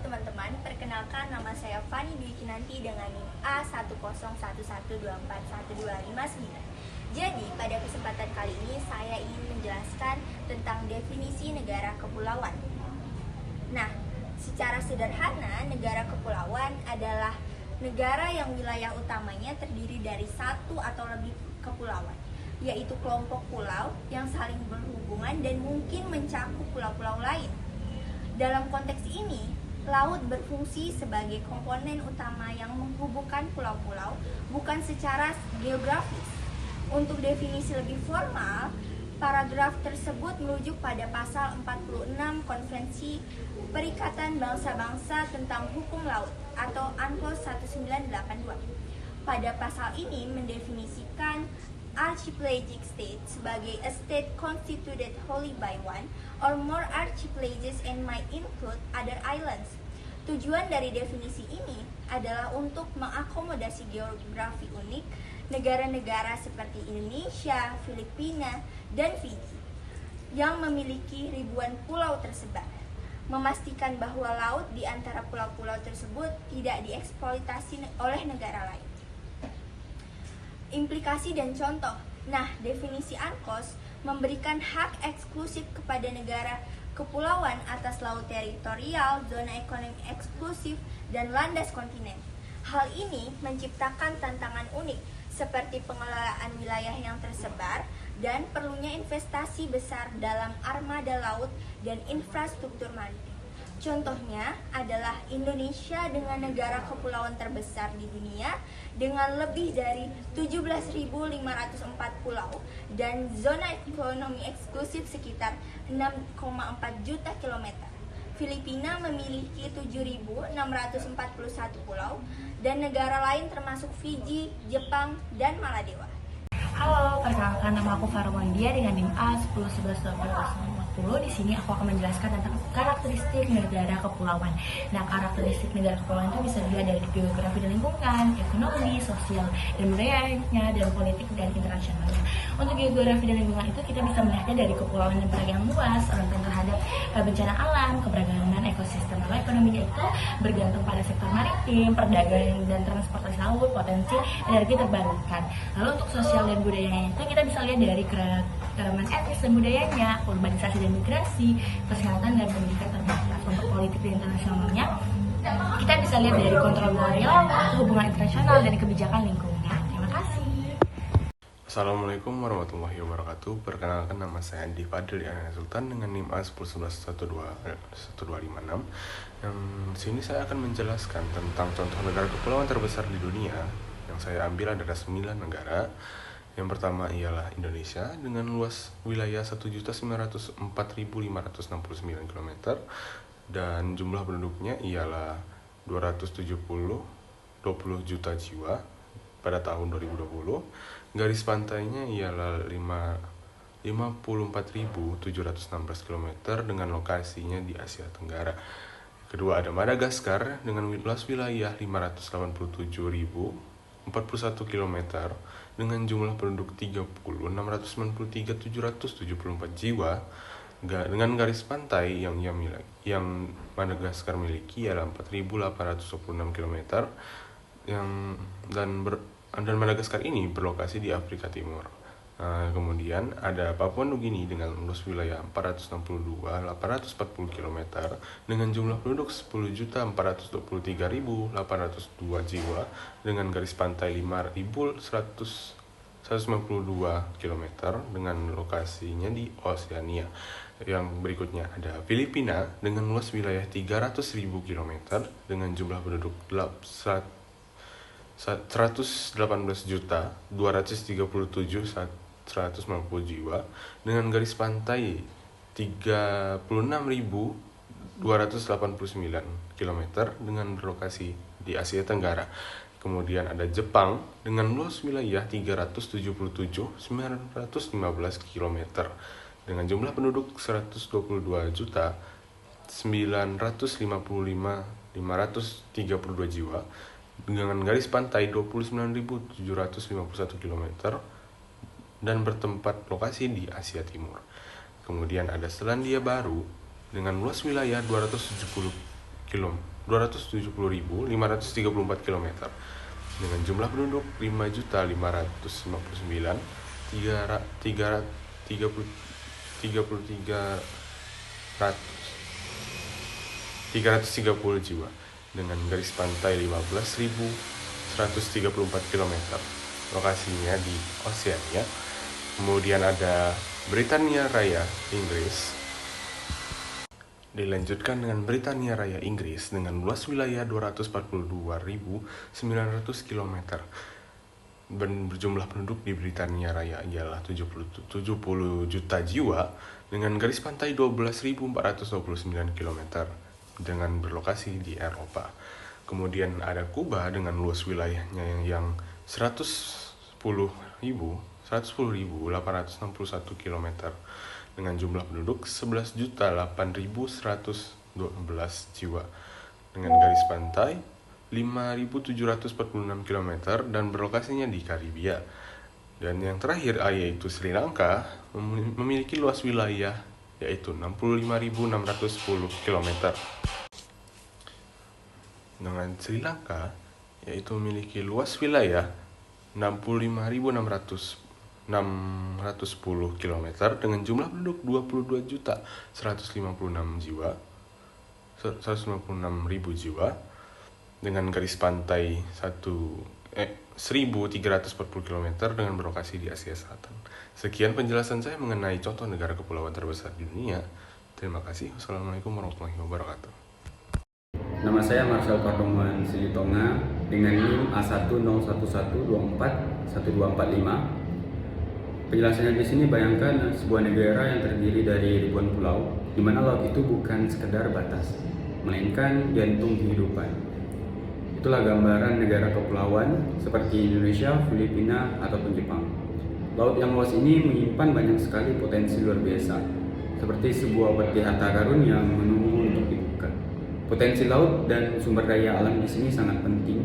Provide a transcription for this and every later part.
teman-teman, perkenalkan nama saya Fani Dwi Kinanti dengan NIM A10112412559. Jadi, pada kesempatan kali ini saya ingin menjelaskan tentang definisi negara kepulauan. Nah, secara sederhana, negara kepulauan adalah negara yang wilayah utamanya terdiri dari satu atau lebih kepulauan, yaitu kelompok pulau yang saling berhubungan dan mungkin mencakup pulau-pulau lain. Dalam konteks ini, laut berfungsi sebagai komponen utama yang menghubungkan pulau-pulau, bukan secara geografis. Untuk definisi lebih formal, paragraf tersebut merujuk pada pasal 46 Konvensi Perikatan Bangsa-Bangsa tentang Hukum Laut atau UNCLOS 1982. Pada pasal ini mendefinisikan archipelagic state sebagai a state constituted wholly by one or more archipelages and might include other islands. Tujuan dari definisi ini adalah untuk mengakomodasi geografi unik negara-negara seperti Indonesia, Filipina, dan Fiji yang memiliki ribuan pulau tersebar, memastikan bahwa laut di antara pulau-pulau tersebut tidak dieksploitasi oleh negara lain. Implikasi dan contoh. Nah, definisi UNCLOS memberikan hak eksklusif kepada negara kepulauan atas laut teritorial, zona ekonomi eksklusif, dan landas kontinen. Hal ini menciptakan tantangan unik seperti pengelolaan wilayah yang tersebar dan perlunya investasi besar dalam armada laut dan infrastruktur maritim. Contohnya adalah Indonesia dengan negara kepulauan terbesar di dunia dengan lebih dari 17.504 pulau dan zona ekonomi eksklusif sekitar 6,4 juta kilometer. Filipina memiliki 7.641 pulau dan negara lain termasuk Fiji, Jepang, dan Maladewa. Halo, perkenalkan nama aku Farwandia dengan NIM A1011120. Di sini aku akan menjelaskan tentang karakteristik negara kepulauan. Nah, karakteristik negara kepulauan itu bisa dilihat dari geografi dan lingkungan, ekonomi, sosial, dan budayanya, dan politik dan internasionalnya. Untuk geografi dan lingkungan itu kita bisa melihatnya dari kepulauan yang luas, rentan terhadap bencana alam, keberagaman ekosistem. Lalu ekonominya itu bergantung pada sektor maritim, perdagangan dan transportasi laut, potensi energi terbarukan. Lalu untuk sosial dan budayanya itu kita bisa lihat dari keragaman etnis dan budayanya, urbanisasi dan migrasi, kesehatan dan pendidikan terbatas. Untuk politik dan internasionalnya, kita bisa lihat dari kontrol kolonial, hubungan internasional, dan kebijakan lingkungan. Terima kasih. Assalamualaikum warahmatullahi wabarakatuh. Perkenalkan nama saya Andi Fadil Yana Sultan dengan NIM A101111256. Yang sini saya akan menjelaskan tentang contoh negara kepulauan terbesar di dunia. Yang saya ambil adalah 9 negara. Yang pertama ialah Indonesia dengan luas wilayah 1.904.569 km dan jumlah penduduknya ialah 20 juta jiwa pada tahun 2020. Garis pantainya ialah 54.716 km dengan lokasinya di Asia Tenggara. Kedua ada Madagaskar dengan luas wilayah 587.041 km dengan jumlah penduduk 30.693.774 jiwa dengan garis pantai yang Madagaskar miliki ialah 4.826 km dan Madagaskar ini berlokasi di Afrika Timur. Kemudian ada Papua Nugini dengan luas wilayah 462.840 km dengan jumlah penduduk 10.423.802 jiwa dengan garis pantai 5.192 km dengan lokasinya di Oseania. Yang berikutnya ada Filipina dengan luas wilayah 300.000 km dengan jumlah penduduk 118.237.190 jiwa dengan garis pantai 36.289 km dengan berlokasi di Asia Tenggara. Kemudian ada Jepang dengan luas wilayah 377.915 km dengan jumlah penduduk 122.955.532 jiwa dengan garis pantai 29.751 km dan bertempat lokasi di Asia Timur. Kemudian ada Selandia Baru dengan luas wilayah km dengan jumlah penduduk 5.559.330 jiwa dengan garis pantai 15.134 km. Lokasinya di Oseania. Kemudian ada Britania Raya, Inggris. Dilanjutkan dengan Britania Raya, Inggris dengan luas wilayah 242.900 km dan berjumlah penduduk di Britania Raya ialah 70 juta jiwa dengan garis pantai 12.429 km dengan berlokasi di Eropa. Kemudian ada Kuba dengan luas wilayahnya yang 110.861 km dengan jumlah penduduk 11.8.112 jiwa dengan garis pantai 5.746 km dan berlokasinya di Karibia. Dan yang terakhir yaitu Sri Lanka memiliki luas wilayah yaitu 65.610 km. Dengan Sri Lanka yaitu memiliki luas wilayah 65.610 km dengan jumlah penduduk 22.156.000 jiwa dengan garis pantai 1.340 km dengan berlokasi di Asia Selatan. Sekian penjelasan saya mengenai contoh negara kepulauan terbesar di dunia. Terima kasih. Wassalamualaikum warahmatullahi wabarakatuh. Nama saya Marcel Pardomuan Silitonga dengan NIM A10112412445. Penjelasannya di sini bayangkan sebuah negara yang terdiri dari ribuan pulau, di mana laut itu bukan sekedar batas, melainkan jantung kehidupan. Itulah gambaran negara kepulauan seperti Indonesia, Filipina, ataupun Jepang. Laut yang luas ini menyimpan banyak sekali potensi luar biasa, seperti sebuah peti harta karun yang menunggu untuk dibuka. Potensi laut dan sumber daya alam di sini sangat penting.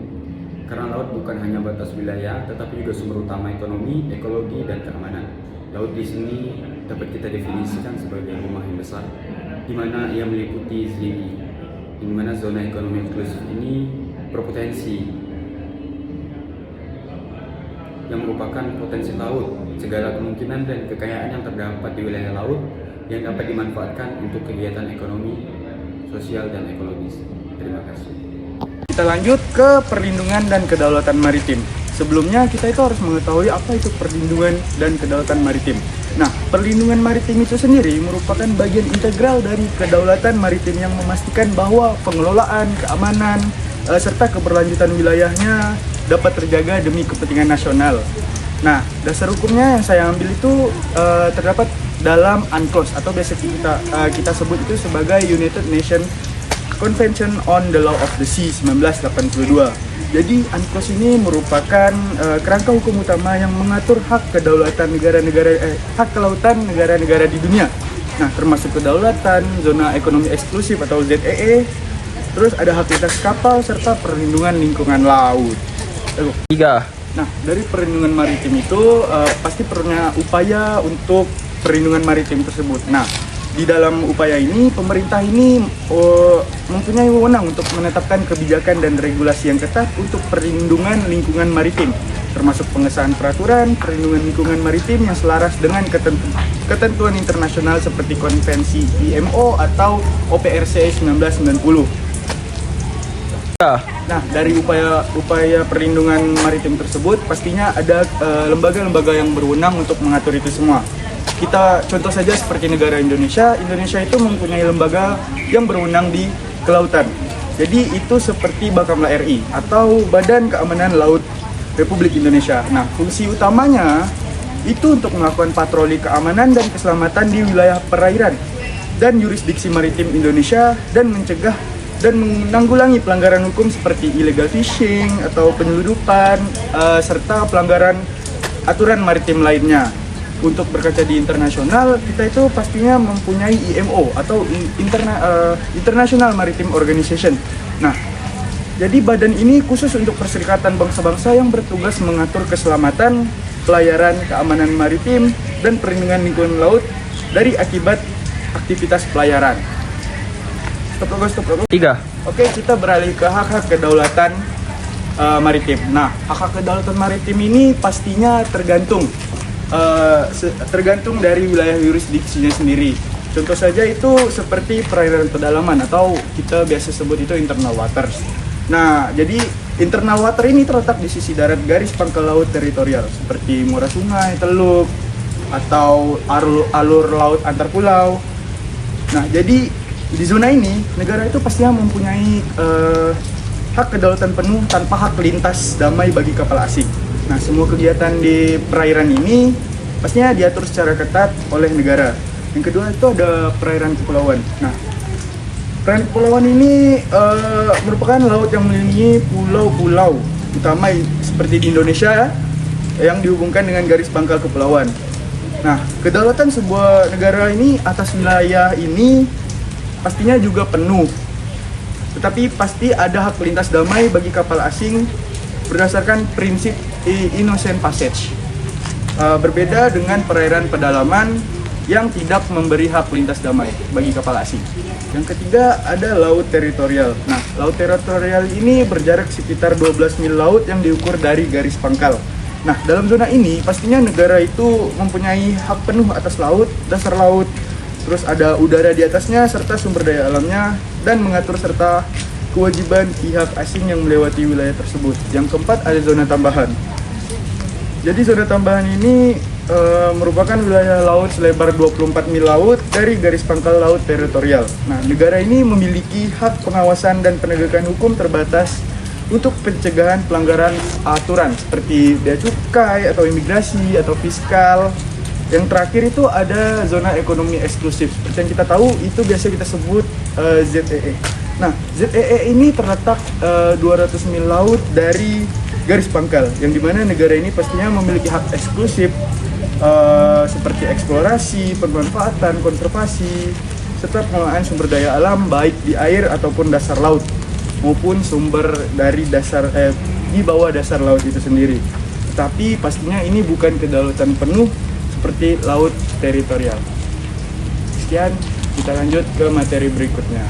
Karena laut bukan hanya batas wilayah, tetapi juga sumber utama ekonomi, ekologi, dan keamanan. Laut di sini dapat kita definisikan sebagai rumah yang besar, di mana ia meliputi ZEE, di mana zona ekonomi eksklusif ini berpotensi yang merupakan potensi laut, segala kemungkinan dan kekayaan yang terdapat di wilayah laut yang dapat dimanfaatkan untuk kegiatan ekonomi, sosial, dan ekologis. Terima kasih. Kita lanjut ke perlindungan dan kedaulatan maritim. Sebelumnya kita itu harus mengetahui apa itu perlindungan dan kedaulatan maritim. Nah, perlindungan maritim itu sendiri merupakan bagian integral dari kedaulatan maritim yang memastikan bahwa pengelolaan, keamanan, serta keberlanjutan wilayahnya dapat terjaga demi kepentingan nasional. Nah, dasar hukumnya yang saya ambil itu terdapat dalam UNCLOS atau biasa kita sebut itu sebagai United Nations Convention on the Law of the Sea 1982. Jadi UNCLOS ini merupakan kerangka hukum utama yang mengatur hak kedaulatan hak kelautan negara-negara di dunia. Nah, termasuk kedaulatan, zona ekonomi eksklusif atau ZEE, terus ada hak atas kapal serta perlindungan lingkungan laut. Nah, dari perlindungan maritim itu pasti perlunya upaya untuk perlindungan maritim tersebut. Nah, di dalam upaya ini, pemerintah ini mempunyai wewenang untuk menetapkan kebijakan dan regulasi yang ketat untuk perlindungan lingkungan maritim, termasuk pengesahan peraturan perlindungan lingkungan maritim yang selaras dengan ketentuan internasional seperti Konvensi IMO atau OPRC 1990. Nah, dari upaya perlindungan maritim tersebut, pastinya ada lembaga-lembaga yang berwenang untuk mengatur itu semua. Kita contoh saja seperti negara Indonesia. Indonesia itu mempunyai lembaga yang berwenang di kelautan. Jadi itu seperti Bakamla RI atau Badan Keamanan Laut Republik Indonesia. Nah, fungsi utamanya itu untuk melakukan patroli keamanan dan keselamatan di wilayah perairan dan yurisdiksi maritim Indonesia dan mencegah dan menanggulangi pelanggaran hukum seperti illegal fishing atau penyeludupan serta pelanggaran aturan maritim lainnya. Untuk berkaca di internasional, kita itu pastinya mempunyai IMO atau International Maritime Organization. Nah, jadi badan ini khusus untuk perserikatan bangsa-bangsa yang bertugas mengatur keselamatan, pelayaran, keamanan maritim, dan perlindungan lingkungan laut dari akibat aktivitas pelayaran. Stop. 3. Oke, kita beralih ke hak-hak kedaulatan maritim. Nah, hak-hak kedaulatan maritim ini pastinya tergantung dari wilayah yurisdiksinya sendiri. Contoh saja itu seperti perairan pedalaman atau kita biasa sebut itu internal waters. Nah, jadi internal water ini terletak di sisi darat garis pangkal laut teritorial seperti muara sungai, teluk, atau alur laut antar pulau. Nah, jadi di zona ini negara itu pastinya mempunyai hak kedaulatan penuh tanpa hak lintas damai bagi kapal asing. Nah, semua kegiatan di perairan ini pastinya diatur secara ketat oleh negara. Yang kedua itu ada perairan kepulauan. Nah, perairan kepulauan ini merupakan laut yang melindungi pulau-pulau utama seperti di Indonesia yang dihubungkan dengan garis pangkal kepulauan. Nah, kedaulatan sebuah negara ini atas wilayah ini pastinya juga penuh. Tetapi pasti ada hak lintas damai bagi kapal asing berdasarkan prinsip innocent passage. Berbeda dengan perairan pedalaman yang tidak memberi hak lintas damai bagi kapal asing. Yang ketiga ada laut teritorial. Nah, laut teritorial ini berjarak sekitar 12 mil laut yang diukur dari garis pangkal. Nah, dalam zona ini pastinya negara itu mempunyai hak penuh atas laut, dasar laut, terus ada udara di atasnya serta sumber daya alamnya, dan mengatur serta kewajiban pihak asing yang melewati wilayah tersebut. Yang keempat ada zona tambahan. Jadi zona tambahan ini merupakan wilayah laut selebar 24 mil laut dari garis pangkal laut teritorial. Nah, negara ini memiliki hak pengawasan dan penegakan hukum terbatas untuk pencegahan pelanggaran aturan seperti bea cukai atau imigrasi atau fiskal. Yang terakhir itu ada zona ekonomi eksklusif. Seperti yang kita tahu itu biasa kita sebut ZEE. Nah, ZEE ini terletak 200 mil laut dari garis pangkal, yang dimana negara ini pastinya memiliki hak eksklusif seperti eksplorasi, pemanfaatan, konservasi, serta pengelolaan sumber daya alam baik di air ataupun dasar laut maupun sumber dari di bawah dasar laut itu sendiri. Tetapi pastinya ini bukan kedaulatan penuh seperti laut teritorial. Sekian, kita lanjut ke materi berikutnya.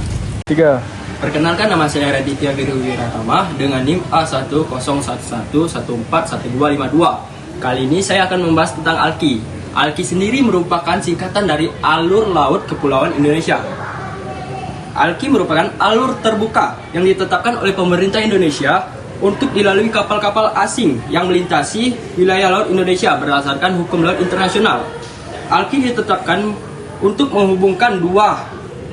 3. Perkenalkan, nama saya Raditya Biru Wiratama dengan NIM A10111414252. Kali ini saya akan membahas tentang ALKI. ALKI sendiri merupakan singkatan dari Alur Laut Kepulauan Indonesia. ALKI merupakan alur terbuka yang ditetapkan oleh pemerintah Indonesia untuk dilalui kapal-kapal asing yang melintasi wilayah laut Indonesia berdasarkan hukum laut internasional. ALKI ditetapkan untuk menghubungkan dua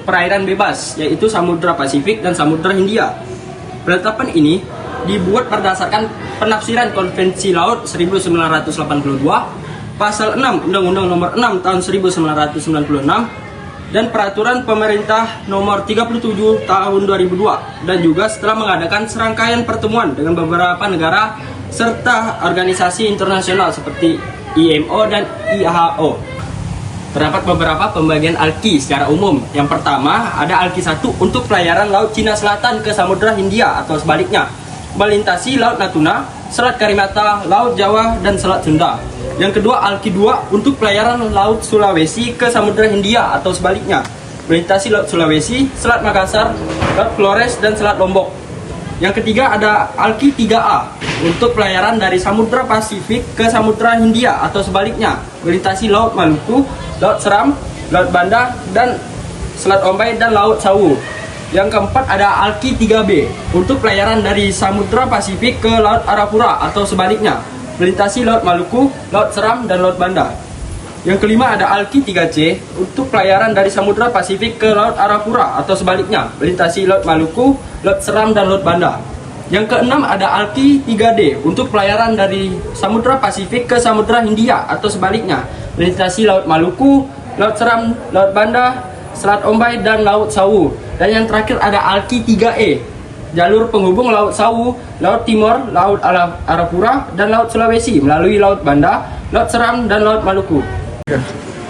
perairan bebas, yaitu Samudra Pasifik dan Samudra Hindia. Penetapan ini dibuat berdasarkan penafsiran Konvensi Laut 1982, Pasal 6 Undang-Undang Nomor 6 Tahun 1996, dan Peraturan Pemerintah Nomor 37 Tahun 2002, dan juga setelah mengadakan serangkaian pertemuan dengan beberapa negara serta organisasi internasional seperti IMO dan IHO. Terdapat beberapa pembagian ALKI secara umum. Yang pertama ada ALKI 1 untuk pelayaran Laut Cina Selatan ke Samudra Hindia atau sebaliknya, melintasi Laut Natuna, Selat Karimata, Laut Jawa, dan Selat Sunda. Yang kedua ALKI 2 untuk pelayaran Laut Sulawesi ke Samudra Hindia atau sebaliknya, melintasi Laut Sulawesi, Selat Makassar, Laut Flores, dan Selat Lombok. Yang ketiga ada ALKI 3A untuk pelayaran dari Samudra Pasifik ke Samudra Hindia atau sebaliknya, melintasi Laut Maluku, Laut Seram, Laut Banda, dan Selat Ombay dan Laut Sawu. Yang keempat ada ALKI 3B untuk pelayaran dari Samudra Pasifik ke Laut Arafura atau sebaliknya, melintasi Laut Maluku, Laut Seram, dan Laut Banda. Yang kelima ada ALKI 3C untuk pelayaran dari Samudra Pasifik ke Laut Arafura atau sebaliknya, melintasi Laut Maluku, Laut Seram, dan Laut Banda. Yang keenam ada ALKI 3D untuk pelayaran dari Samudra Pasifik ke Samudra Hindia atau sebaliknya, melintasi Laut Maluku, Laut Seram, Laut Banda, Selat Ombay, dan Laut Sawu. Dan yang terakhir ada ALKI 3E, jalur penghubung Laut Sawu, Laut Timor, Laut Arafura, dan Laut Sulawesi melalui Laut Banda, Laut Seram, dan Laut Maluku.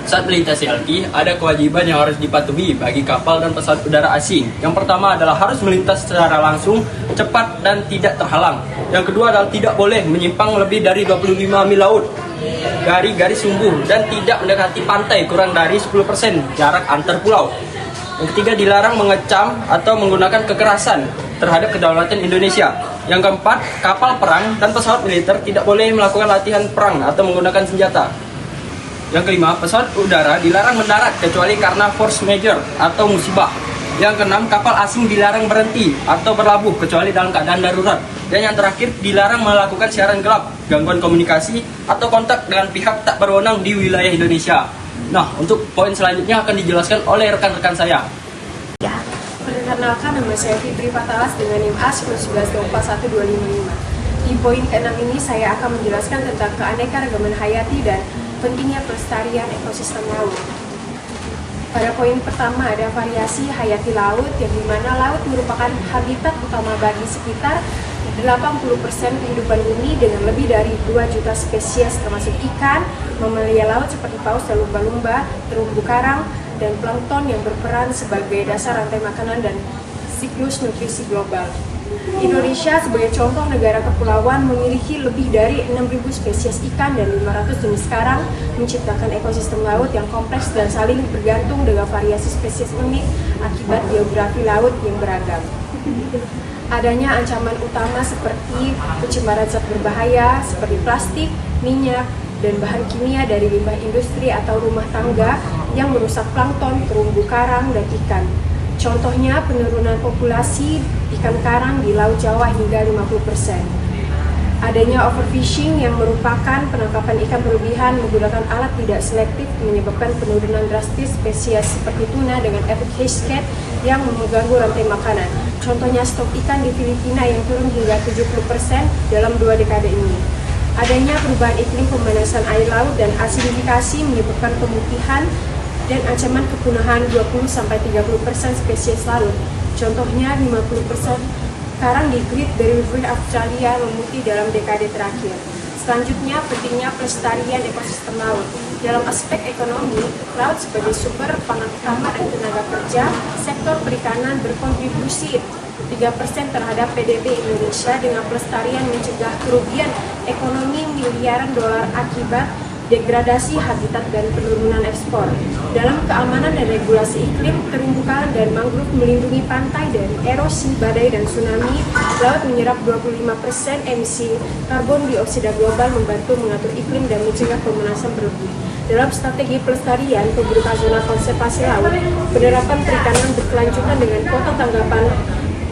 Saat melintasi ALKI, ada kewajiban yang harus dipatuhi bagi kapal dan pesawat udara asing. Yang pertama adalah harus melintas secara langsung, cepat, dan tidak terhalang. Yang kedua adalah tidak boleh menyimpang lebih dari 25 mil laut dari garis sumbu dan tidak mendekati pantai kurang dari 10% jarak antar pulau. Yang ketiga, dilarang mengecam atau menggunakan kekerasan terhadap kedaulatan Indonesia. Yang keempat, kapal perang dan pesawat militer tidak boleh melakukan latihan perang atau menggunakan senjata. Yang kelima, pesawat udara dilarang mendarat kecuali karena force majeure atau musibah. Yang keenam, kapal asing dilarang berhenti atau berlabuh kecuali dalam keadaan darurat. Dan yang terakhir, dilarang melakukan siaran gelap, gangguan komunikasi, atau kontak dengan pihak tak berwenang di wilayah Indonesia. Nah, untuk poin selanjutnya akan dijelaskan oleh rekan-rekan saya. Perkenalkan, nama saya Fitri Patalas dengan NIM A 1924125. Di poin ke-6 ini saya akan menjelaskan tentang keanekaragaman hayati dan pentingnya pelestarian ekosistem laut. Pada poin pertama ada variasi hayati laut, yang dimana laut merupakan habitat utama bagi sekitar 80% kehidupan bumi dengan lebih dari 2 juta spesies termasuk ikan, mamalia laut seperti paus dan lumba-lumba, terumbu karang, dan plankton yang berperan sebagai dasar rantai makanan dan siklus nutrisi global. Indonesia sebagai contoh negara kepulauan memiliki lebih dari 6.000 spesies ikan dan 500 jenis karang, menciptakan ekosistem laut yang kompleks dan saling bergantung dengan variasi spesies unik akibat geografi laut yang beragam. Adanya ancaman utama seperti pencemaran zat berbahaya seperti plastik, minyak, dan bahan kimia dari limbah industri atau rumah tangga yang merusak plankton, terumbu karang, dan ikan. Contohnya penurunan populasi ikan karang di Laut Jawa hingga 50%. Adanya overfishing yang merupakan penangkapan ikan berlebihan menggunakan alat tidak selektif menyebabkan penurunan drastis spesies seperti tuna dengan efek cascade yang mengganggu rantai makanan. Contohnya stok ikan di Filipina yang turun hingga 70% dalam 2 dekade ini. Adanya perubahan iklim, pemanasan air laut, dan asidifikasi menyebabkan pemutihan dan ancaman kepunahan 20-30% spesies laut. Contohnya 50% karang di Great Barrier Reef Australia memutih dalam dekade terakhir. Selanjutnya, pentingnya pelestarian ekosistem laut. Dalam aspek ekonomi, laut sebagai sumber pangan utama dan tenaga kerja, sektor perikanan berkontribusi 3% terhadap PDB Indonesia dengan pelestarian mencegah kerugian ekonomi miliaran dolar akibat degradasi habitat dan penurunan ekspor. Dalam keamanan dan regulasi iklim, terumbu karang dan mangrove melindungi pantai dari erosi, badai, dan tsunami. Laut menyerap 25% emisi karbon dioksida global, membantu mengatur iklim dan mencegah pemanasan berlebih. Dalam strategi pelestarian pembentukan zona konservasi laut, penerapan perikanan berkelanjutan dengan kota tanggapan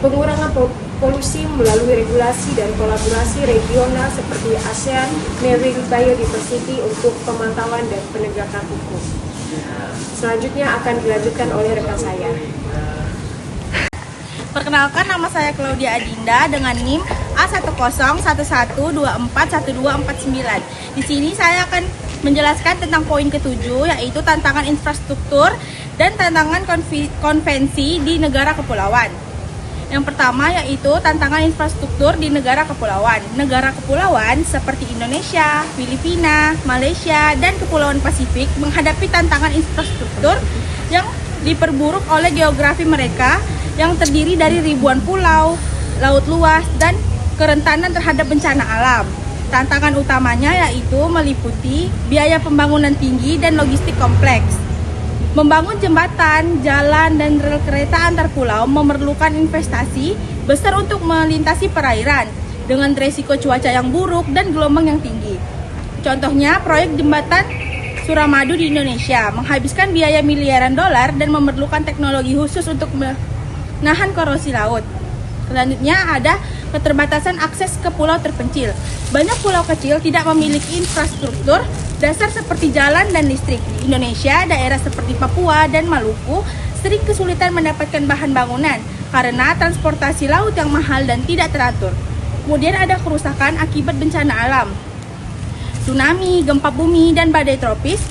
pengurangan polusi melalui regulasi dan kolaborasi regional seperti ASEAN Marine Biodiversity untuk pemantauan dan penegakan hukum. Selanjutnya akan dilanjutkan oleh rekan saya. Perkenalkan, nama saya Claudia Adinda dengan NIM A10111241249. Di sini saya akan menjelaskan tentang poin ke-7, yaitu tantangan infrastruktur dan tantangan konvensi di negara kepulauan. Yang pertama yaitu tantangan infrastruktur di negara kepulauan. Negara kepulauan seperti Indonesia, Filipina, Malaysia, dan Kepulauan Pasifik menghadapi tantangan infrastruktur yang diperburuk oleh geografi mereka yang terdiri dari ribuan pulau, laut luas, dan kerentanan terhadap bencana alam. Tantangan utamanya yaitu meliputi biaya pembangunan tinggi dan logistik kompleks. Membangun jembatan, jalan, dan rel kereta antar pulau memerlukan investasi besar untuk melintasi perairan dengan resiko cuaca yang buruk dan gelombang yang tinggi. Contohnya, proyek jembatan Suramadu di Indonesia menghabiskan biaya miliaran dolar dan memerlukan teknologi khusus untuk menahan korosi laut. Selanjutnya ada keterbatasan akses ke pulau terpencil. Banyak pulau kecil tidak memiliki infrastruktur dasar seperti jalan dan listrik. Di Indonesia, daerah seperti Papua dan Maluku sering kesulitan mendapatkan bahan bangunan karena transportasi laut yang mahal dan tidak teratur. Kemudian ada kerusakan akibat bencana alam. Tsunami, gempa bumi, dan badai tropis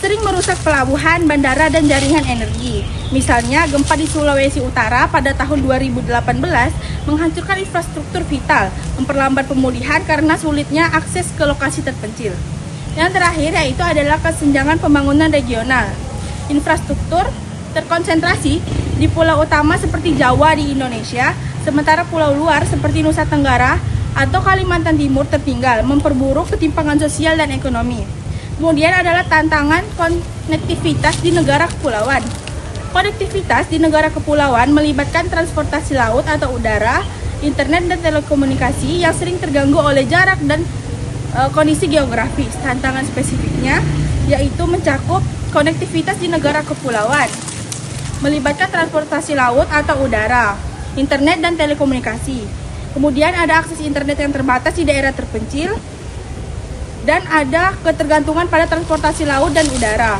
sering merusak pelabuhan, bandara, dan jaringan energi. Misalnya, gempa di Sulawesi Utara pada tahun 2018 menghancurkan infrastruktur vital, memperlambat pemulihan karena sulitnya akses ke lokasi terpencil. Yang terakhir yaitu adalah kesenjangan pembangunan regional. Infrastruktur terkonsentrasi di pulau utama seperti Jawa di Indonesia, sementara pulau luar seperti Nusa Tenggara atau Kalimantan Timur tertinggal, memperburuk ketimpangan sosial dan ekonomi. Kemudian adalah tantangan konektivitas di negara kepulauan. Konektivitas di negara kepulauan melibatkan transportasi laut atau udara, internet dan telekomunikasi yang sering terganggu oleh jarak dan kondisi geografis. Tantangan spesifiknya yaitu mencakup konektivitas di negara kepulauan, melibatkan transportasi laut atau udara, internet dan telekomunikasi. Kemudian ada akses internet yang terbatas di daerah terpencil, dan ada ketergantungan pada transportasi laut dan udara.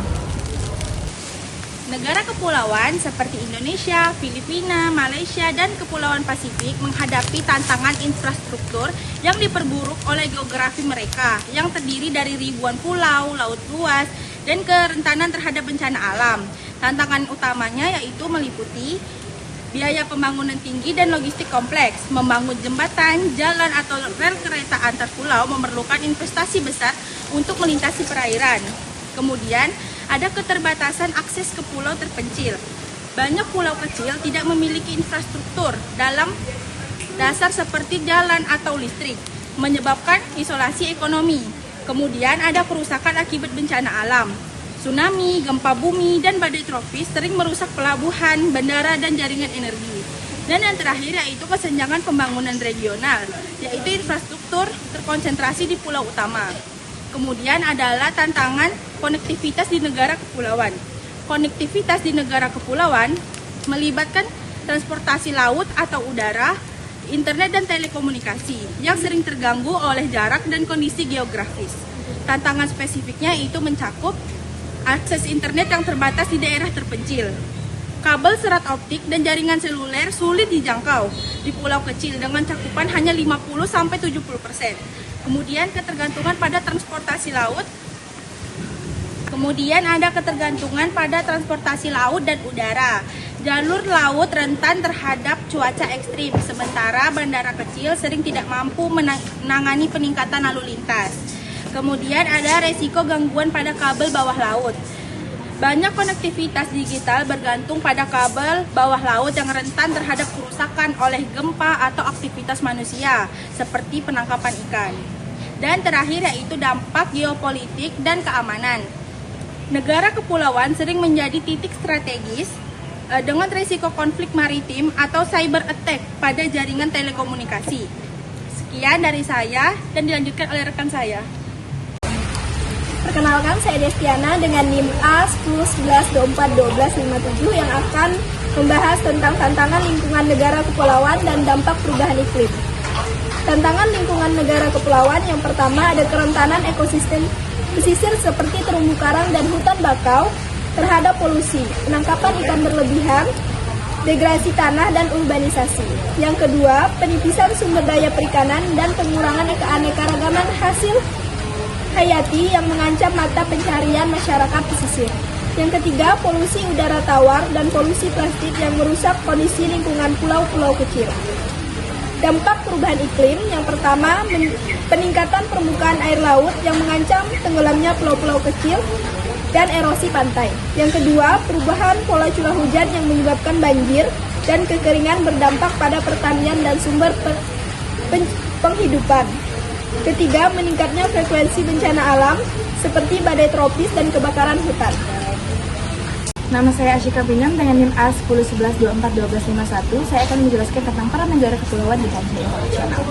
Negara kepulauan seperti Indonesia, Filipina, Malaysia, dan Kepulauan Pasifik menghadapi tantangan infrastruktur yang diperburuk oleh geografi mereka yang terdiri dari ribuan pulau, laut luas, dan kerentanan terhadap bencana alam. Tantangan utamanya yaitu meliputi biaya pembangunan tinggi dan logistik kompleks. Membangun jembatan, jalan, atau rel kereta antar pulau memerlukan investasi besar untuk melintasi perairan. Kemudian, ada keterbatasan akses ke pulau terpencil. Banyak pulau kecil tidak memiliki infrastruktur dalam dasar seperti jalan atau listrik, menyebabkan isolasi ekonomi. Kemudian ada kerusakan akibat bencana alam. Tsunami, gempa bumi, dan badai tropis sering merusak pelabuhan, bandara, dan jaringan energi. Dan yang terakhir yaitu kesenjangan pembangunan regional, yaitu infrastruktur terkonsentrasi di pulau utama. Kemudian adalah tantangan konektivitas di negara kepulauan. Konektivitas di negara kepulauan melibatkan transportasi laut atau udara, internet dan telekomunikasi yang sering terganggu oleh jarak dan kondisi geografis. Tantangan spesifiknya itu mencakup akses internet yang terbatas di daerah terpencil, kabel serat optik dan jaringan seluler sulit dijangkau di pulau kecil dengan cakupan hanya 50-70%. Kemudian ketergantungan pada transportasi laut. Kemudian ada ketergantungan pada transportasi laut dan udara. Jalur laut rentan terhadap cuaca ekstrim, sementara bandara kecil sering tidak mampu menangani peningkatan lalu lintas. Kemudian ada resiko gangguan pada kabel bawah laut. Banyak konektivitas digital bergantung pada kabel bawah laut yang rentan terhadap kerusakan oleh gempa atau aktivitas manusia, seperti penangkapan ikan. Dan terakhir yaitu dampak geopolitik dan keamanan. Negara kepulauan sering menjadi titik strategis dengan risiko konflik maritim atau cyber attack pada jaringan telekomunikasi. Sekian dari saya dan dilanjutkan oleh rekan saya. Perkenalkan, saya Destiana dengan NIM A 1011241257 yang akan membahas tentang tantangan lingkungan negara kepulauan dan dampak perubahan iklim. Tantangan lingkungan negara kepulauan yang pertama ada kerentanan ekosistem pesisir seperti terumbu karang dan hutan bakau terhadap polusi, penangkapan ikan berlebihan, degradasi tanah dan urbanisasi. Yang kedua, penipisan sumber daya perikanan dan pengurangan keanekaragaman hasil hayati yang mengancam mata pencarian masyarakat pesisir. Yang ketiga, polusi udara tawar dan polusi plastik yang merusak kondisi lingkungan pulau-pulau kecil. Dampak perubahan iklim yang pertama, peningkatan permukaan air laut yang mengancam tenggelamnya pulau-pulau kecil dan erosi pantai. Yang kedua, perubahan pola curah hujan yang menyebabkan banjir dan kekeringan berdampak pada pertanian dan sumber penghidupan. Ketiga, meningkatnya frekuensi bencana alam seperti badai tropis dan kebakaran hutan. Nama saya Asyika Binam dengan NIM A 1011241251. Saya akan menjelaskan tentang peran negara kepulauan di kancah internasional.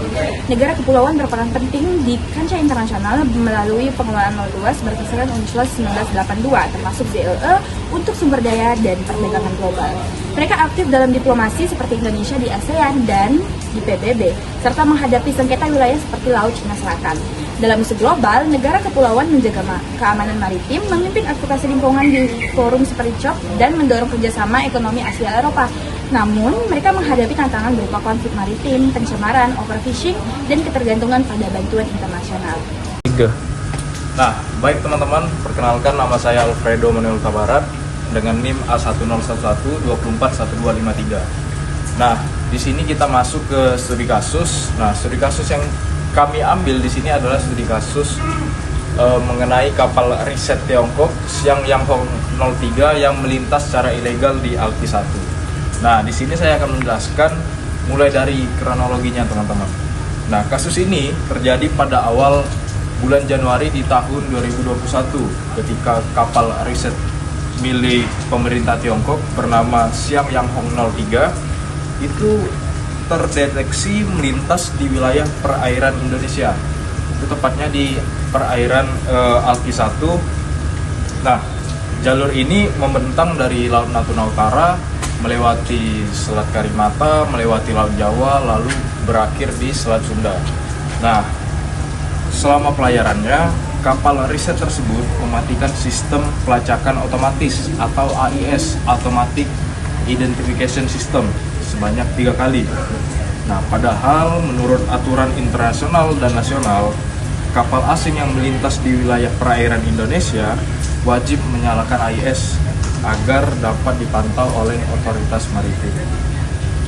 Negara kepulauan berperan penting di kancah internasional melalui pengelolaan laut luas berdasarkan UNCLOS 1982, termasuk ZEE untuk sumber daya dan perdagangan global. Mereka aktif dalam diplomasi seperti Indonesia di ASEAN dan di PBB, serta menghadapi sengketa wilayah seperti Laut Cina Selatan. Dalam isu global, negara kepulauan menjaga keamanan maritim, memimpin advokasi lingkungan di forum seperti COP, dan mendorong kerjasama ekonomi Asia Eropa. Namun, mereka menghadapi tantangan berupa konflik maritim, pencemaran, overfishing, dan ketergantungan pada bantuan internasional. Nah, baik teman-teman, perkenalkan nama saya Alfredo Manuel Tabarat dengan NIM A1011241253. Nah, di sini kita masuk ke studi kasus. Nah, studi kasus yang kami ambil di sini adalah studi kasus mengenai kapal riset Tiongkok Xiang Yanghong 03 yang melintas secara ilegal di Alki 1. Nah, di sini saya akan menjelaskan mulai dari kronologinya, teman-teman. Nah, kasus ini terjadi pada awal bulan Januari di tahun 2021 ketika kapal riset milik pemerintah Tiongkok bernama Xiangyang Hong 03 itu terdeteksi melintas di wilayah perairan Indonesia. Itu tepatnya di perairan Alki 1. Nah, jalur ini membentang dari Laut Natuna Utara, melewati Selat Karimata, melewati Laut Jawa, lalu berakhir di Selat Sunda. Nah, selama pelayarannya, kapal riset tersebut mematikan sistem pelacakan otomatis atau AIS, Automatic Identification System, sebanyak 3 kali. Nah, padahal menurut aturan internasional dan nasional, kapal asing yang melintas di wilayah perairan Indonesia wajib menyalakan AIS agar dapat dipantau oleh otoritas maritim.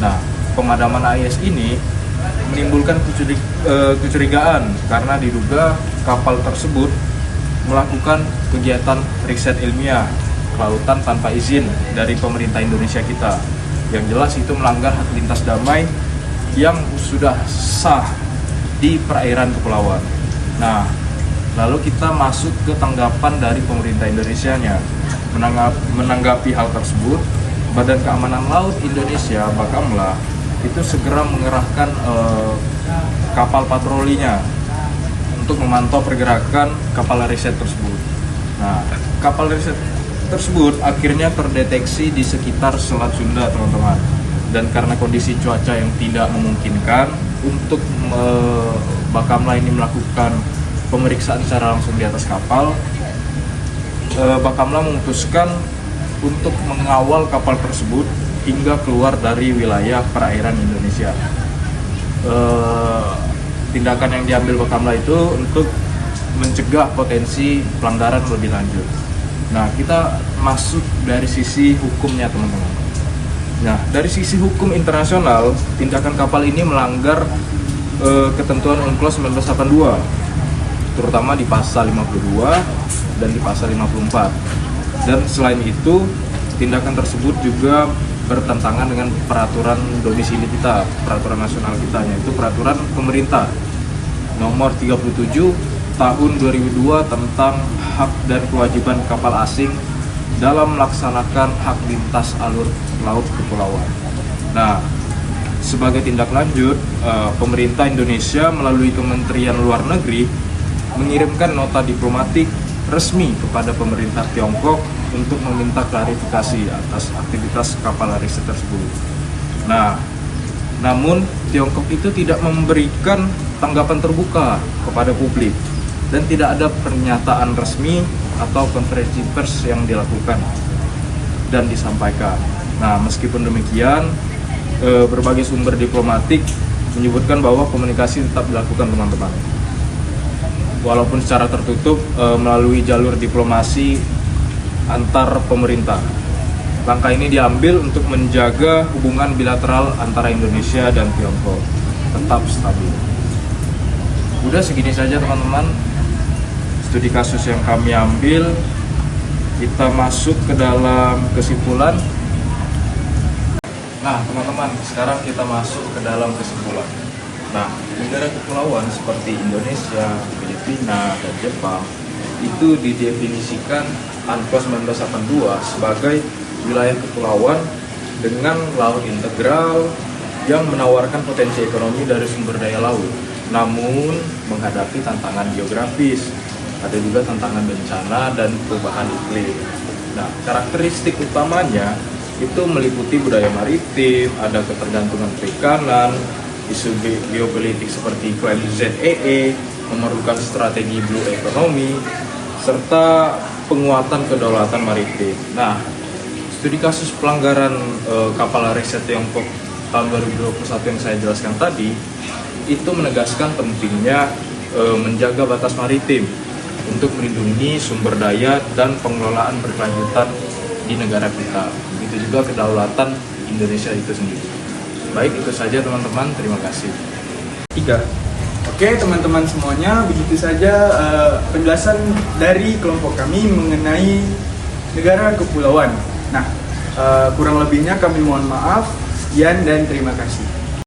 Nah, pemadaman AIS ini menimbulkan kecurigaan karena diduga kapal tersebut melakukan kegiatan riset ilmiah kelautan tanpa izin dari pemerintah Indonesia kita. Yang jelas itu melanggar hak lintas damai yang sudah sah di perairan kepulauan. Nah, lalu kita masuk ke tanggapan dari pemerintah Indonesianya. Menanggapi hal tersebut, Badan Keamanan Laut Indonesia Bakamla itu segera mengerahkan kapal patrolinya untuk memantau pergerakan kapal riset tersebut. Nah, kapal riset tersebut akhirnya terdeteksi di sekitar Selat Sunda, teman-teman. Dan karena kondisi cuaca yang tidak memungkinkan untuk Bakamla ini melakukan pemeriksaan secara langsung di atas kapal, Bakamla memutuskan untuk mengawal kapal tersebut hingga keluar dari wilayah perairan Indonesia. Tindakan yang diambil Bakamla itu untuk mencegah potensi pelanggaran lebih lanjut. Nah, kita masuk dari sisi hukumnya, teman-teman. Nah, dari sisi hukum internasional, tindakan kapal ini melanggar ketentuan UNCLOS 1982, terutama di pasal 52 dan di pasal 54. Dan selain itu, tindakan tersebut juga bertentangan dengan peraturan domisili kita, peraturan nasional kita, yaitu peraturan pemerintah nomor 37 tahun 2002 tentang hak dan kewajiban kapal asing dalam melaksanakan hak lintas alur laut kepulauan. Nah, sebagai tindak lanjut, pemerintah Indonesia melalui Kementerian Luar Negeri mengirimkan nota diplomatik resmi kepada pemerintah Tiongkok untuk meminta klarifikasi atas aktivitas kapal riset tersebut. Nah, namun Tiongkok itu tidak memberikan tanggapan terbuka kepada publik dan tidak ada pernyataan resmi atau konferensi pers yang dilakukan dan disampaikan. Nah, meskipun demikian, berbagai sumber diplomatik menyebutkan bahwa komunikasi tetap dilakukan, teman-teman. Walaupun secara tertutup melalui jalur diplomasi antar pemerintah. Langkah ini diambil untuk menjaga hubungan bilateral antara Indonesia dan Tiongkok tetap stabil. Udah segini saja, teman-teman, studi kasus yang kami ambil. Kita masuk ke dalam kesimpulan. Nah, teman-teman, sekarang kita masuk ke dalam kesimpulan. Nah, negara kepulauan seperti Indonesia, Filipina, dan Jepang itu didefinisikan UNCLOS 1982 sebagai wilayah kepulauan dengan laut integral yang menawarkan potensi ekonomi dari sumber daya laut, namun menghadapi tantangan geografis, ada juga tantangan bencana dan perubahan iklim. Nah, karakteristik utamanya itu meliputi budaya maritim, ada ketergantungan perikanan, isu geopolitik seperti klaim ZEE, memerlukan strategi blue economy, serta penguatan kedaulatan maritim. Nah, studi kasus pelanggaran kapal riset Tiongkok tahun 2021 yang saya jelaskan tadi, itu menegaskan pentingnya menjaga batas maritim untuk melindungi sumber daya dan pengelolaan berkelanjutan di negara kita. Begitu juga kedaulatan Indonesia itu sendiri. Baik, itu saja teman-teman, terima kasih. 3. Oke teman-teman semuanya, begitu saja penjelasan dari kelompok kami mengenai negara kepulauan. Nah, kurang lebihnya kami mohon maaf. Sekian dan terima kasih.